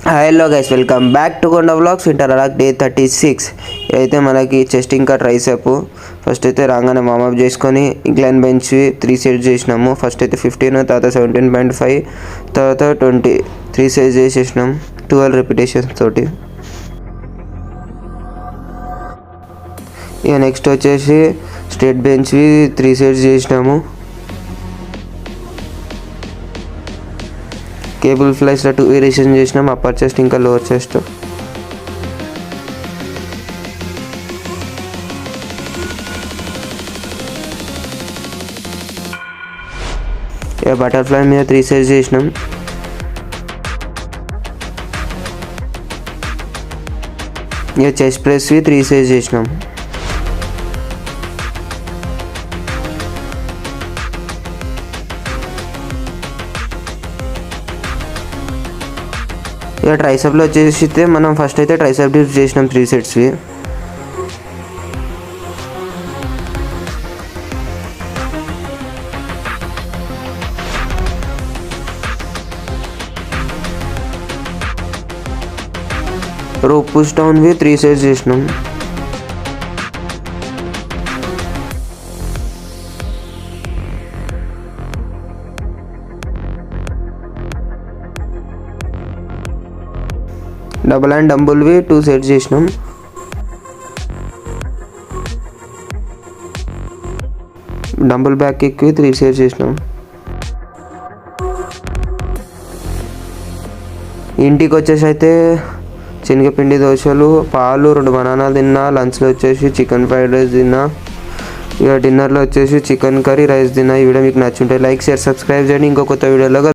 Hello guys, welcome back to Konda vlogs. Winter vlog day 36. ఇదైతే మనకి chest ఇంకా tricep. First అయితే రాగానే వార్మప్ చేసుకొని ఇంక్లైన్ బెంచ్ 3 సెట్స్ చేసినాము. ఫస్ట్ అయితే 15, తర్వాత 17.5, తర్వాత 20 3 సెట్స్ చేసేసినాం 12 రిపిటేషన్స్ తోటి. ఇక నెక్స్ట్ వచ్చేసి స్ట్రేట్ బెంచ్ 3 సెట్స్ చేసినాము. కేబుల్ ఫ్లైస్లో 2 వేరియేషన్ చేసినాం, అప్పర్ చెస్ట్ ఇంకా లోవర్ చెస్ట్. ఇక బటర్ఫ్లై మీద 3 సెట్స్ చేసినాం. ఇక చెస్ట్ ప్రెస్ 3 సెట్స్ చేసినాం. ఇక ట్రైసెప్లో వచ్చేసి మనం ఫస్ట్ అయితే ట్రైసెప్ డిప్స్ చేసినాం 3 సెట్స్వి. రోప్ పుష్ డౌన్వి 3 సెట్స్ చేసినాం. డబుల్ హ్యాండ్ డంబుల్వి 2 సెట్స్ చేసినాం. డంబుల్ బ్యాక్ కిక్వి 3 సెట్స్ చేసినాం. ఇంటికి వచ్చేసి అయితే శనగపిండి దోశలు, పాలు, 2 బనానాలు తిన్నా. లంచ్లో వచ్చేసి చికెన్ ఫ్రైడ్ రైస్ తిన్నా. ఇక డిన్నర్లో వచ్చేసి చికెన్ కర్రీ, రైస్ తిన్నా. ఈ వీడియో మీకు నచ్చుంటే లైక్, షేర్, సబ్స్క్రైబ్ చేయండి. ఇంకో కొత్త వీడియోలో